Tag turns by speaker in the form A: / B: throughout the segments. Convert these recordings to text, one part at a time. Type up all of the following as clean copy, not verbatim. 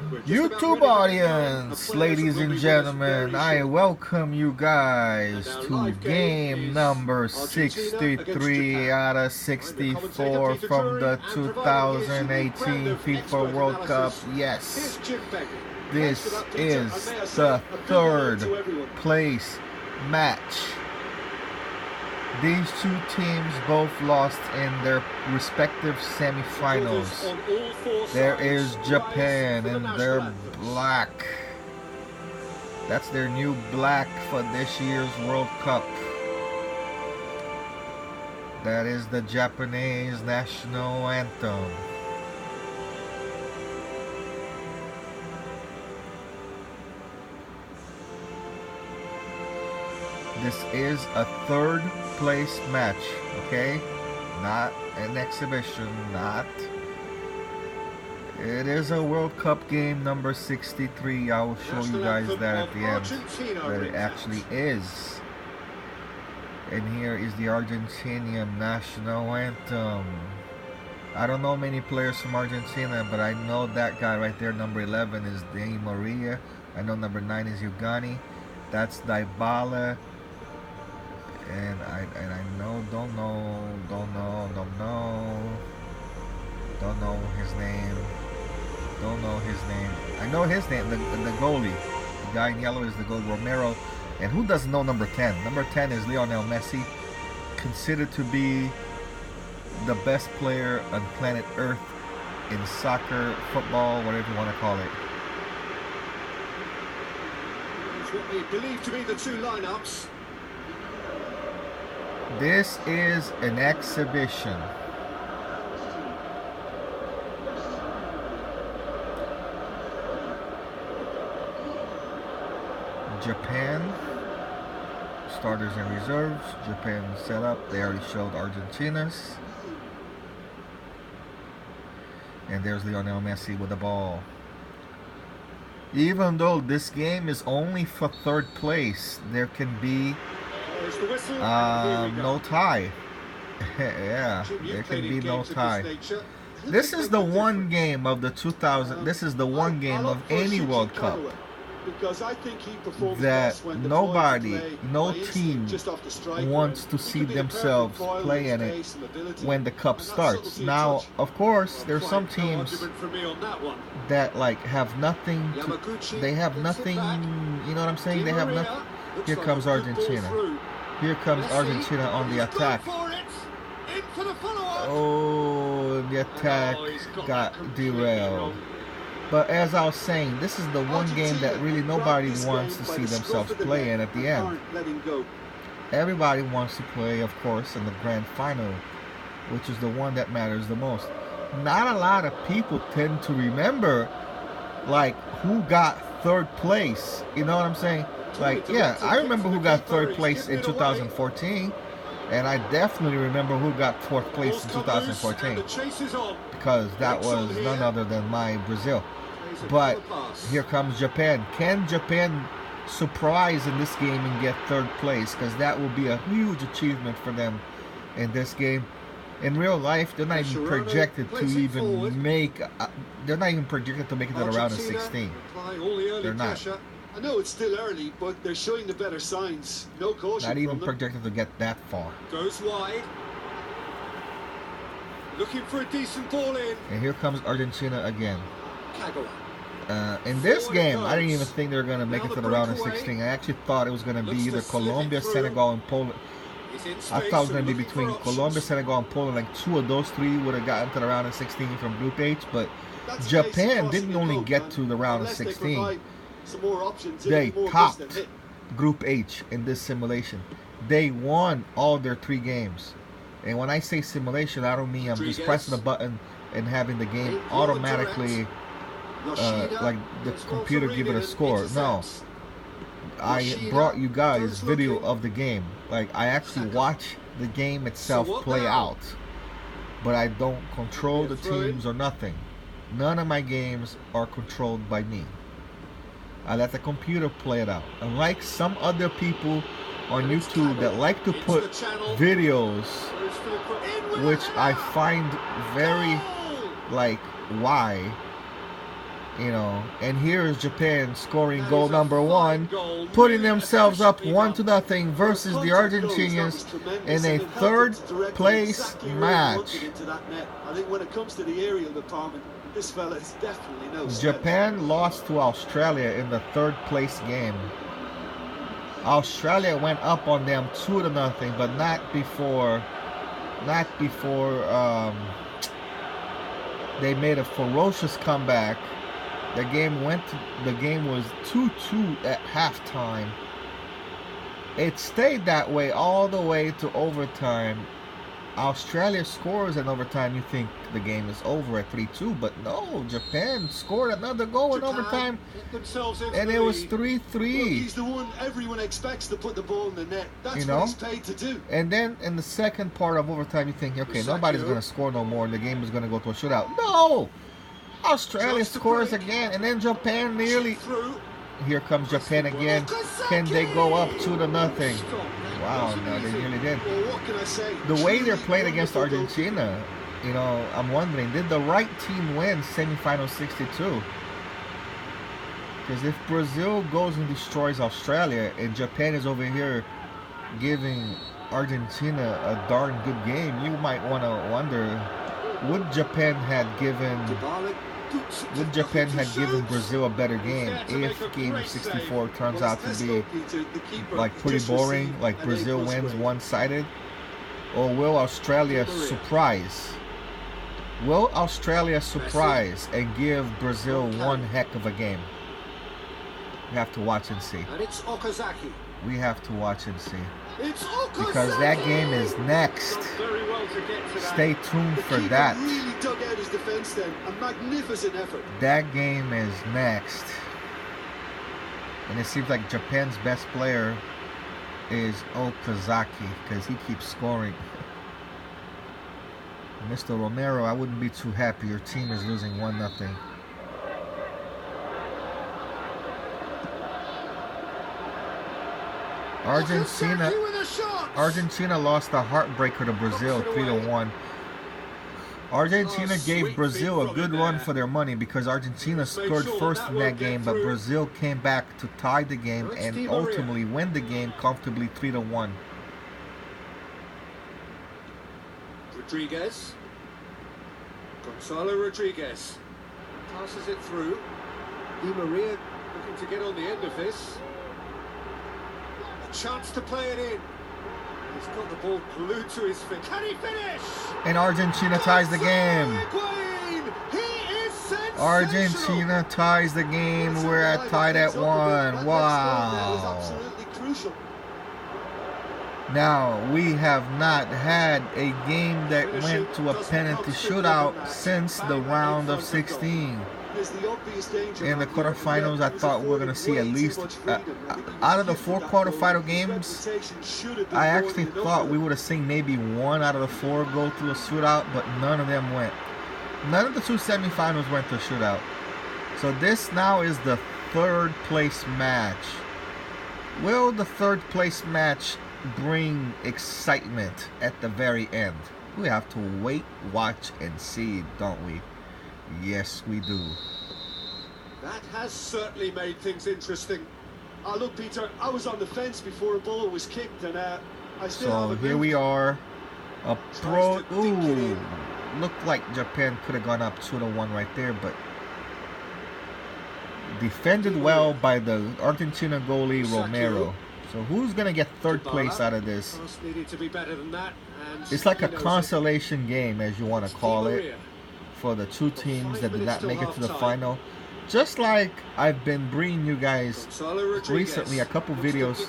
A: YouTube audience, ladies and gentlemen, I welcome you guys to game number 63 out of 64 from the 2018 FIFA World Cup. Yes, this is the third place match. These two teams both lost in their respective semifinals. There is Japan in their black. That's their new black for this year's World Cup. That is the Japanese national anthem. This is a third place match, okay? Not an exhibition, not. It is a World Cup game number 63. I will show you guys that at the end, that it actually is. And here is the Argentinian national anthem. I don't know many players from Argentina, but I know that guy right there, number 11, is Di Maria. I know number 9 is Ugani. That's Dybala. And I don't know his name. I know his name, the goalie. The guy in yellow is the goalie, Romero. And who doesn't know number 10? Number 10 is Lionel Messi, considered to be the best player on planet Earth in soccer, football, whatever you want to call it.
B: It's what we believe to be the two lineups.
A: This is an exhibition. Japan, starters and reserves. Japan set up. They already showed Argentina's. And there's Lionel Messi with the ball. Even though this game is only for third place, there can be no tie. Yeah, there can be no tie. This is the one game of the 2000. This is the one game of any World Cup that nobody, no team wants to see themselves play in it when the cup starts. Now, of course, there's some teams that like have nothing. They have nothing. You know what I'm saying? They have nothing. Here comes Argentina. Here comes Argentina on the attack. Oh, the attack got derailed. But as I was saying, this is the one game that really nobody wants to see themselves play in at the end. Everybody wants to play, of course, in the grand final, which is the one that matters the most. Not a lot of people tend to remember, like, who got third place. You know what I'm saying? Like, yeah, I remember who got third place in 2014. And I definitely remember who got fourth place in 2014. Because that was none other than my Brazil. But here comes Japan. Can Japan surprise in this game and get third place? Because that will be a huge achievement for them in this game. In real life, they're not even projected to even make. They're not even projected to make it to the round of 16. They're not.
B: I know it's still early, but they're showing the better signs. No caution.
A: Not even projected to get that far.
B: Goes wide. Looking for a decent ball in.
A: And here comes Argentina again. In this game, I didn't even think they were going to make it to the round of 16. I actually thought it was going to be either Colombia, Senegal, and Poland. I thought it was going to be between Colombia, Senegal, and Poland. Like two of those three would have gotten to the round of 16 from Group H. But Japan didn't only get to the round of 16. They topped Group H in this simulation. They won all their 3 games. And when I say simulation, I don't mean I'm just pressing a button and having the game automatically, like the computer give it a score. No. I brought you guys video of the game. Like, I actually watch the game itself play out. But I don't control the teams or nothing. None of my games are controlled by me. I let the computer play it out. Unlike some other people on YouTube that like to put videos, which I find very, like, why? You know, and here is Japan scoring goal number 1, putting themselves up 1-0 versus the Argentinians in a third place match.
B: I think when it comes to the aerial department, this fella is definitely no slouch.
A: Japan lost to Australia in the third place game. Australia went up on them 2-0, but not before they made a ferocious comeback. The game was 2-2 at halftime. It stayed that way all the way to overtime. Australia scores in overtime. You think the game is over at 3-2, but no, Japan scored another goal in overtime, and it was 3-3.
B: He's the one everyone expects to put the ball in the net. That's what he's paid to do.
A: And then in the second part of overtime, you think, okay, nobody's going to score no more, and the game is going to go to a shootout. No! Australia scores again, and then Japan nearly... Here comes Japan again. Can they go up 2-0? Wow, no, they nearly did. The way they're playing against Argentina, you know, I'm wondering, did the right team win semifinal 62? Because if Brazil goes and destroys Australia, and Japan is over here giving Argentina a darn good game, you might want to wonder, would Japan have given Brazil a better game if game 64 turns out to be like pretty boring, like Brazil wins one-sided? Or will Australia surprise? Will Australia surprise and give Brazil one heck of a game? We have to watch and see. We have to watch and see. Because that game is next. Stay tuned for that. That game is next. And it seems like Japan's best player is Okazaki, because he keeps scoring. Mr. Romero, I wouldn't be too happy. Your team is losing 1-0. Argentina lost a heartbreaker to Brazil 3-1. Argentina gave Brazil a good run for their money because Argentina scored first in that game, but Brazil came back to tie the game and ultimately win the game comfortably 3-1.
B: Gonzalo Rodriguez passes it through. Di Maria looking to get on the end of this. A chance to play it in. He's got the ball glued to his feet. Can he finish?
A: And Argentina ties the game. Argentina ties the game. We're at tied at 1. Wow. Now, we have not had a game that went to a penalty shootout since the round of 16. In the quarterfinals, I thought we were going to see at least, out of the 4 quarterfinal games, I actually thought we would have seen maybe 1 out of the 4 go to a shootout, but none of them went. None of the 2 semifinals went to a shootout. So this now is the 3rd place match. Will the 3rd place match bring excitement at the very end? We have to wait, watch, and see, don't we? Yes, we do.
B: That has certainly made things interesting. Look, Peter, I was on the fence before a ball was kicked, and I still have a
A: here we are. A pro. Ooh, looked like Japan could have gone up 2-1 right there, but defended well by the Argentina goalie Romero. So who's gonna get 3rd place out of this? It's like a consolation game, as you want to call it, for the 2 teams that did not make it to the final. Just like I've been bringing you guys recently a couple videos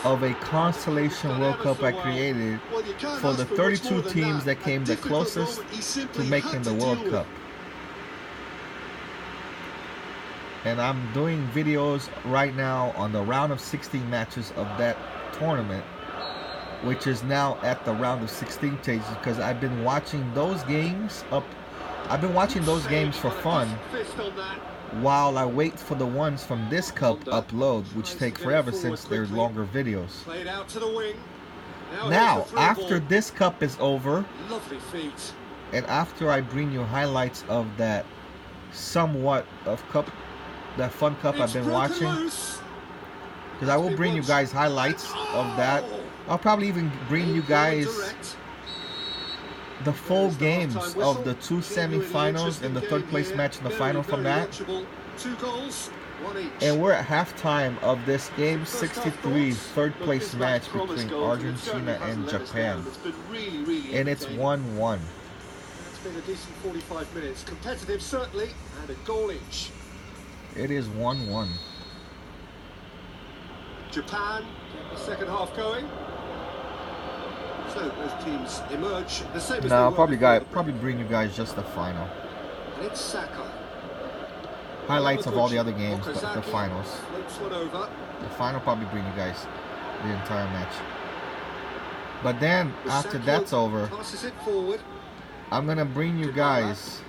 A: of a consolation World Cup I created for the 32 teams that came the closest to making the World Cup. And I'm doing videos right now on the round of 16 matches of that tournament, which is now at the round of 16 stages, because I've been watching those games for fun while I wait for the ones from this cup upload, which take forever since they're longer videos. Now, after this cup is over, and after I bring you highlights of that somewhat of that fun cup I've been watching, because I will bring you guys highlights of that. I'll probably even bring you guys the full games of the 2 semifinals and the 3rd place match in the final from that. And we're at halftime of this game 63 3rd place match between Argentina and Japan, and it's 1-1.
B: It's been a decent 45 minutes, competitive certainly, and a goal each.
A: It is 1-1.
B: Japan get the second half going. So both teams emerge the same as
A: No, I'll probably bring you guys just the final.
B: And it's Saka.
A: Highlights of all the other games, but the finals.
B: One over.
A: The final probably bring you guys the entire match. But then after that's over,
B: Passes it forward.
A: I'm gonna bring you guys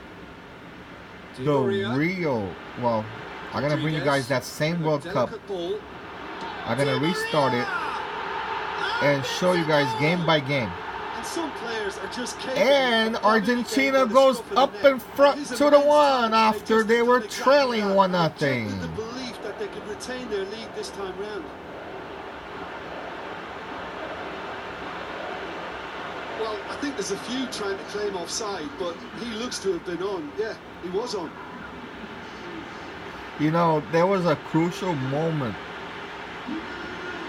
A: the real. Well, I'm gonna bring you guys that same World Cup. I'm gonna restart it and show you guys game by game. And Argentina goes up in front 2-1 after they were trailing 1-0.
B: The belief that they could retain their lead this time round. Well, I think there's a few trying to claim offside, but he looks to have been on. Yeah, he was on.
A: You know, there was a crucial moment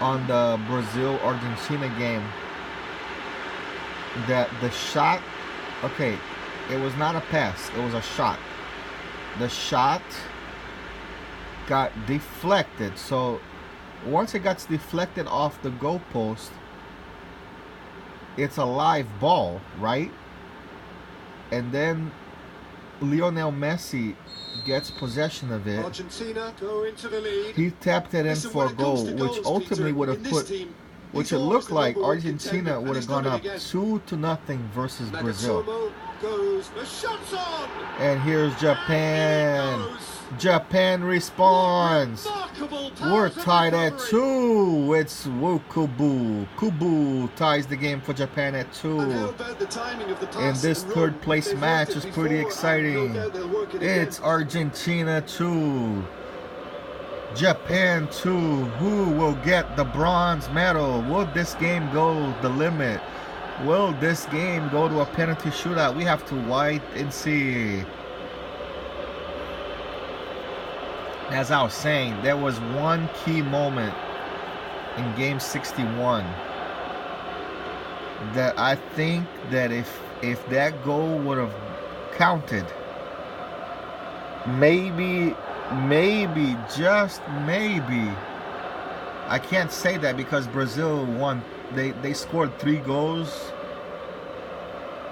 A: on the Brazil-Argentina game that the shot, okay, it was not a pass, it was a shot. The shot got deflected. So once it gets deflected off the goalpost, it's a live ball, right? And then Lionel Messi gets possession of it.
B: Argentina go into the lead.
A: He tapped it in for a goal, which ultimately would have put, which it looked like Argentina would have gone up 2-0 versus Brazil.
B: Goes, the shot's on.
A: And here's Japan. Japan responds. We're tied at 2. It's Kubu. Kubu ties the game for Japan at 2. And this 3rd place match is pretty exciting. It's Argentina 2, Japan 2. Who will get the bronze medal? Will this game go the limit? Will this game go to a penalty shootout? We have to wait and see. As I was saying, there was one key moment in game 61 that I think that if that goal would have counted, maybe, just maybe, I can't say that because Brazil won. They scored 3 goals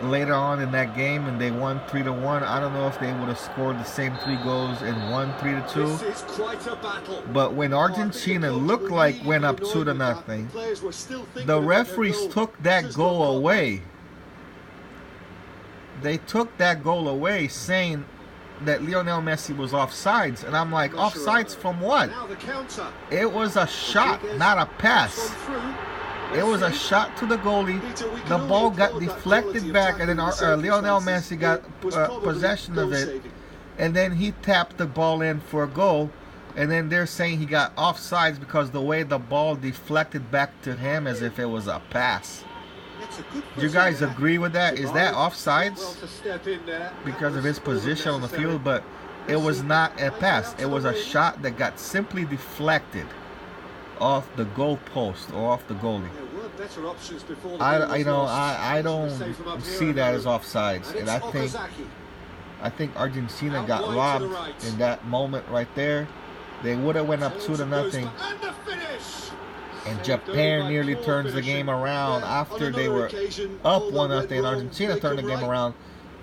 A: later on in that game, and they won 3-1. I don't know if they would have scored the same 3 goals and won 3-2.
B: This is quite a battle.
A: But when Argentina looked like went up 2-0, the referees took that goal away. They took that goal away, saying that Lionel Messi was offsides, and I'm like, offsides from what? It was a shot, not a pass. It was a shot to the goalie. The ball got deflected back, and then Lionel Messi got possession of it, and then he tapped the ball in for a goal. And then they're saying he got offsides because the way the ball deflected back to him as if it was a pass. Do you guys agree with that? Is that offsides because of his position on the field? But it was not a pass. It was a shot that got simply deflected off the goal post or off the goalie. I don't see that as offsides, and I think Argentina got robbed in that moment right there. They would have went up 2-0, and Japan nearly turns the game around after they were up 1-0. And Argentina turned the game around.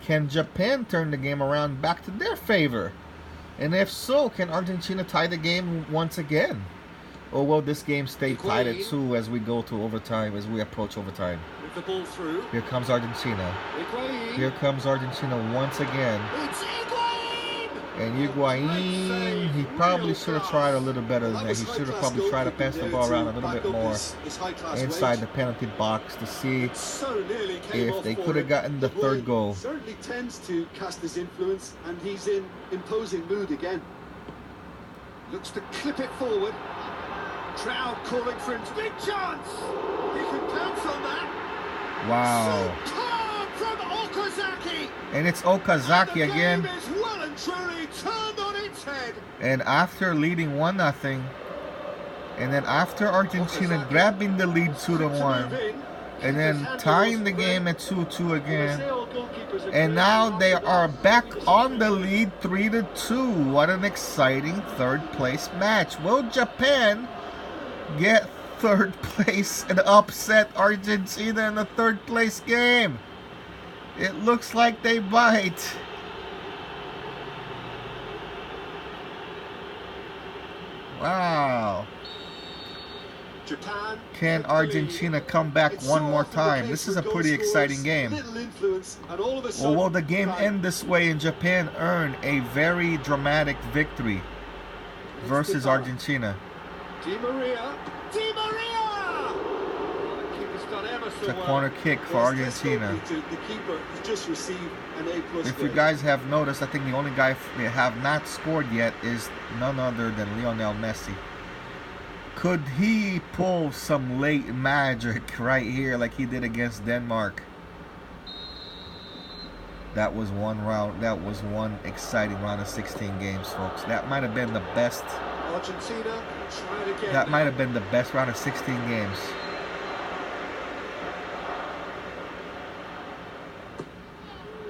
A: Can Japan turn the game around back to their favor? And if so, can Argentina tie the game once again? Or will this game stay tied at 2 as we go to overtime, as we approach overtime? Here comes Argentina. Here comes Argentina once again. And Higuain, he probably should have tried a little better than that. He should have probably tried to pass the ball around a little bit more inside the penalty box to see if they could have gotten the third goal.
B: Certainly tends to cast his influence, and he's in imposing mood again. Looks to clip it forward. Crowd calling for him. Big chance! He can pounce on that.
A: Wow.
B: Superb from Okazaki.
A: And it's Okazaki again.
B: The game is well and truly turned on its head.
A: And after leading 1-0, and then after Argentina grabbing the lead 2-1, and then tying the game at 2-2 again, and now they are back on the lead 3-2. What an exciting third place match. Will Japan get third place and upset Argentina in the third place game? It looks like they might. Wow.
B: Japan,
A: can Argentina come back one more time? This is a pretty exciting game. Or will the game end this way and Japan earn a very dramatic victory versus Argentina?
B: Di Maria.
A: It's a corner kick for Argentina. If you guys have noticed, I think the only guy they have not scored yet is none other than Lionel Messi. Could he pull some late magic right here like he did against Denmark? That was one round. That was one exciting round of 16 games, folks. That might have been the best.
B: Argentina, try it again.
A: That might have been the best round of 16 games.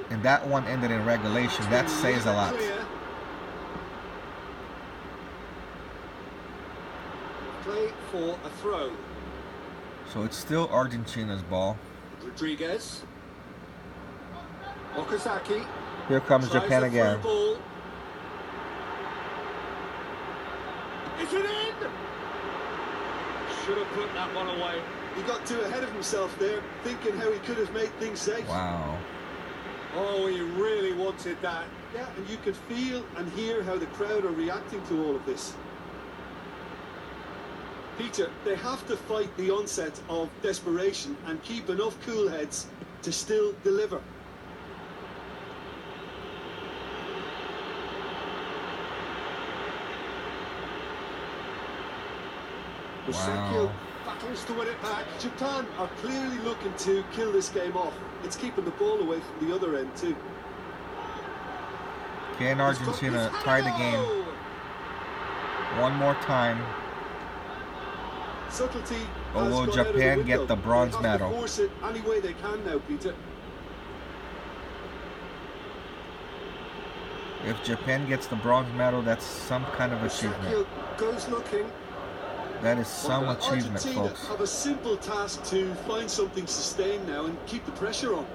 A: And that one ended in regulation. That says a lot.
B: Play for a throw.
A: So it's still Argentina's ball.
B: Rodriguez. Okazaki.
A: Here comes Japan again.
B: Is it in? Should have put that one away. He got too ahead of himself there, thinking how he could have made things safe.
A: Wow.
B: Oh, he really wanted that. Yeah, and you could feel and hear how the crowd are reacting to all of this. Peter, they have to fight the onset of desperation and keep enough cool heads to still deliver.
A: Wow.
B: Battles to win it back. Japan are clearly looking to kill this game off. It's keeping the ball away from the other end too.
A: Can Argentina tie the game one more time?
B: Subtlety.
A: Or will Japan get the bronze medal?
B: Force it any way they can now, Peter.
A: If Japan gets the bronze medal, that's some kind of achievement.
B: Goes looking.
A: That is some achievement, folks.
B: Have a simple task to find something sustained now and keep the pressure on.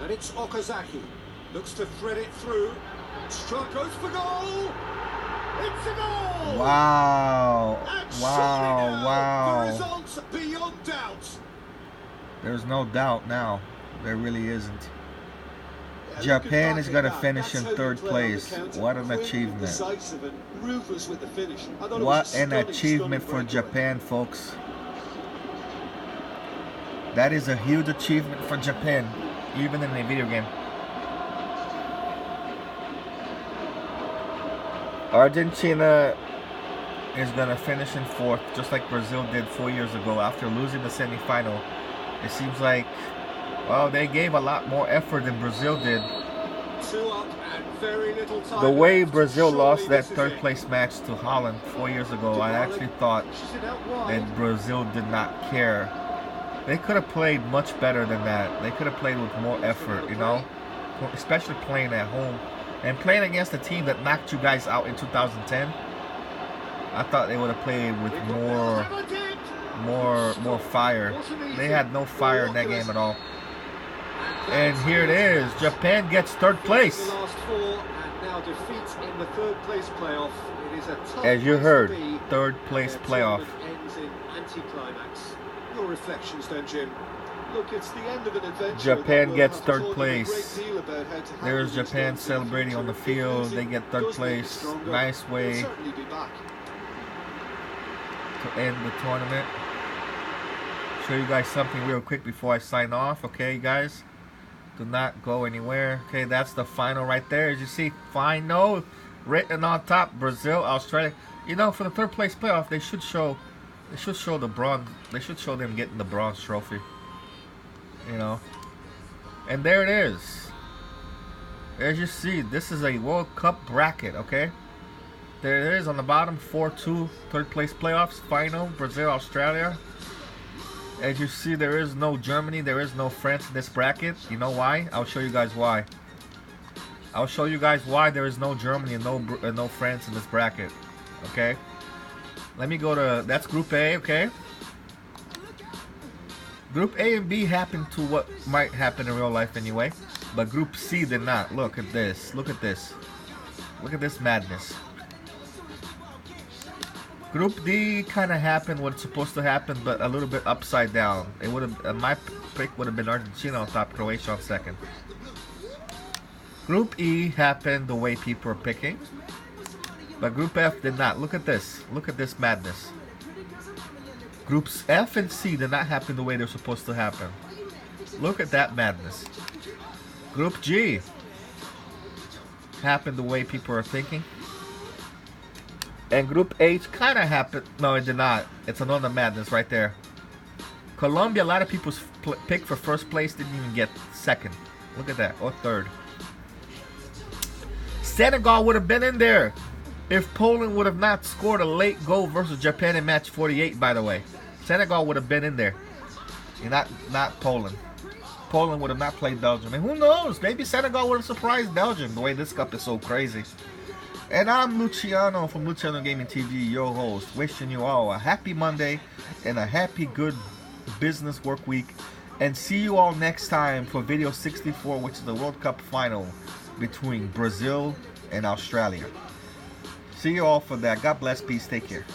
B: And it's Okazaki. Looks to thread it through. Struck, goes for goal. It's a goal.
A: Wow.
B: And
A: Wow. Wow.
B: The results beyond doubt.
A: There's no doubt now. There really isn't. Japan is going to finish in third place. What an achievement. What an achievement for Japan, folks. That is a huge achievement for Japan, even in a video game. Argentina is going to finish in fourth, just like Brazil did 4 years ago after losing the semifinal. It seems like, well, they gave a lot more effort than Brazil did. The way Brazil lost that third place match to Holland 4 years ago, I actually thought that Brazil did not care. They could have played much better than that. They could have played with more effort, you know, especially playing at home and playing against a team that knocked you guys out in 2010. I thought they would have played with more fire. They had no fire in that game at all. And here it is. Japan gets third place. As you heard, third place playoff.
B: Your reflections then, Jim. Look, it's the end of an adventure.
A: Japan gets third place. There's Japan celebrating on the field. They get third place. Nice way to end the tournament. Show you guys something real quick before I sign off. Okay, you guys, do not go anywhere. Okay, that's the final right there. As you see, final written on top. Brazil, Australia. You know, for the third place playoff, they should show the bronze. They should show them getting the bronze trophy. You know, and there it is. As you see, this is a World Cup bracket. Okay, there it is on the bottom. 4-2 third place playoffs final. Brazil, Australia. As you see, there is no Germany, there is no France in this bracket. You know why? I'll show you guys why. I'll show you guys why there is no Germany and no France in this bracket. Okay, let me go to, that's Group A. Okay, Group A and B happened to what might happen in real life anyway, but Group C did not. Look at this. Look at this. Look at this madness. Group D kind of happened what it's supposed to happen, but a little bit upside down. It would have, my pick would have been Argentina on top, Croatia on second. Group E happened the way people are picking, but Group F did not. Look at this. Look at this madness. Groups F and C did not happen the way they're supposed to happen. Look at that madness. Group G happened the way people are thinking. And Group H kind of happened. No, it did not. It's another madness right there. Colombia, a lot of people's pick for first place didn't even get second. Look at that. Or third. Senegal would have been in there if Poland would have not scored a late goal versus Japan in match 48, by the way. Senegal would have been in there. Not Poland. Poland would have not played Belgium. And who knows? Maybe Senegal would have surprised Belgium the way this cup is so crazy. And I'm Luciano from Luciano Gaming TV, your host, wishing you all a happy Monday and a happy good business work week. And see you all next time for video 64, which is the World Cup final between Brazil and Australia. See you all for that. God bless. Peace. Take care.